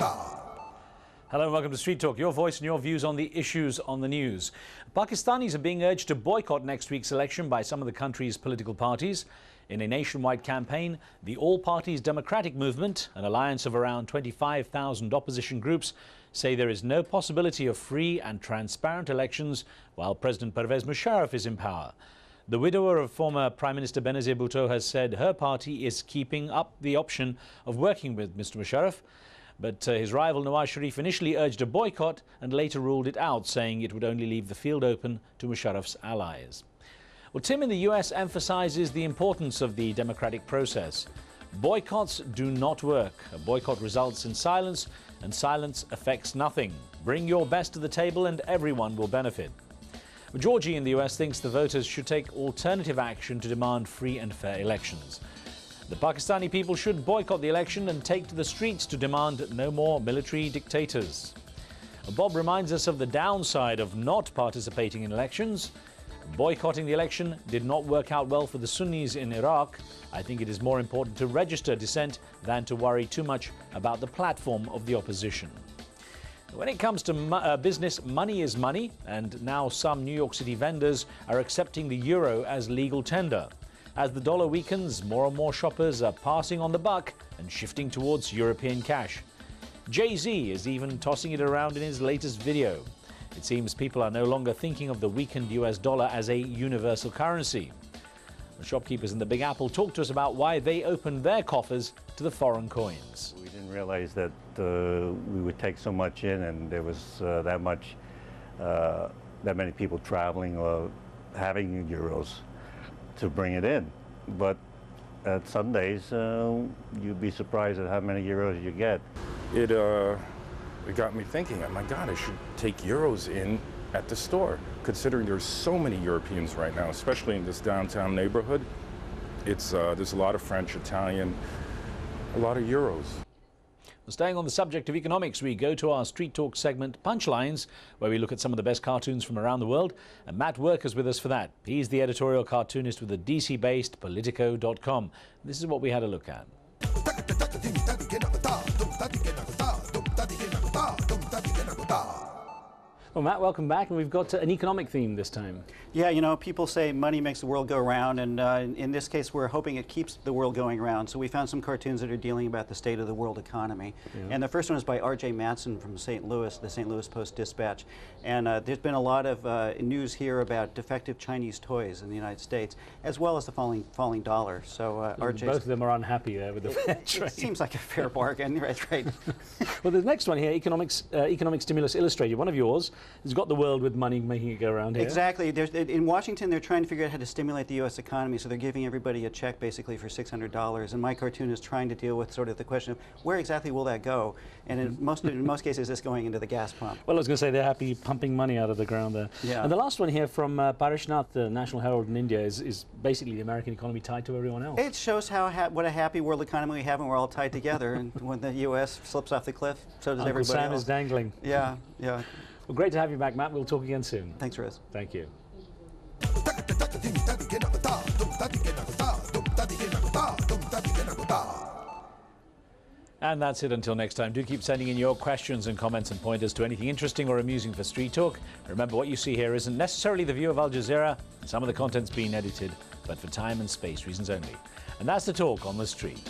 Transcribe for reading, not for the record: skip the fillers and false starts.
Hello and welcome to Street Talk, your voice and your views on the issues on the news. Pakistanis are being urged to boycott next week's election by some of the country's political parties. In a nationwide campaign, the All Parties Democratic Movement, an alliance of around 25,000 opposition groups, say there is no possibility of free and transparent elections while President Pervez Musharraf is in power. The widower of former Prime Minister Benazir Bhutto has said her party is keeping up the option of working with Mr. Musharraf. But his rival Nawaz Sharif initially urged a boycott and later ruled it out, saying it would only leave the field open to Musharraf's allies. Well, Tim in the US emphasizes the importance of the democratic process. Boycotts do not work. A boycott results in silence, and silence affects nothing. Bring your best to the table and everyone will benefit. Georgie in the US thinks the voters should take alternative action to demand free and fair elections. The Pakistani people should boycott the election and take to the streets to demand no more military dictators. Bob reminds us of the downside of not participating in elections. Boycotting the election did not work out well for the Sunnis in Iraq. I think it is more important to register dissent than to worry too much about the platform of the opposition. When it comes to business, money is money, and now some New York City vendors are accepting the euro as legal tender. As the dollar weakens, more and more shoppers are passing on the buck and shifting towards European cash. Jay-Z is even tossing it around in his latest video. It seems people are no longer thinking of the weakened US dollar as a universal currency. The shopkeepers in the Big Apple talked to us about why they opened their coffers to the foreign coins. We didn't realize that we would take so much in, and there was that many people traveling or having euros to bring it in. But at Sundays, you'd be surprised at how many euros you get. It got me thinking, oh my God, I should take euros in at the store, considering there's so many Europeans right now, especially in this downtown neighborhood. There's a lot of French, Italian, a lot of euros. Staying on the subject of economics, we go to our Street Talk segment, Punchlines, where we look at some of the best cartoons from around the world. And Matt Work is with us for that. He's the editorial cartoonist with the DC-based Politico.com. This is what we had a look at. Well, Matt, welcome back, and we've got an economic theme this time. Yeah, you know, people say money makes the world go round, and in this case, we're hoping it keeps the world going round. So we found some cartoons that are dealing about the state of the world economy. Yeah. And the first one is by R.J. Matson from St. Louis, the St. Louis Post-Dispatch. And there's been a lot of news here about defective Chinese toys in the United States, as well as the falling dollar. So R.J. Both of them are unhappy with the fair trade. It seems like a fair bargain, right? Well, the next one here, Economic Stimulus Illustrated, one of yours, has got the world with money making it go around here. Exactly. In Washington, they're trying to figure out how to stimulate the U.S. economy, so they're giving everybody a check basically for $600. And my cartoon is trying to deal with sort of the question of where exactly will that go? And in most cases, it's going into the gas pump. Well, I was going to say they're happy pumping money out of the ground there. Yeah. And the last one here from Parishnath, the National Herald in India, is basically the American economy tied to everyone else. It shows what a happy world economy we have, and we're all tied together. And when the U.S. slips off the cliff, so does Uncle everybody Sam else. is dangling. Yeah, yeah. Well, great to have you back, Matt. We'll talk again soon. Thanks, Riz. Thank you. And that's it until next time. Do keep sending in your questions and comments and pointers to anything interesting or amusing for Street Talk. Remember, what you see here isn't necessarily the view of Al Jazeera. Some of the content's been edited, but for time and space reasons only. And that's the talk on the street.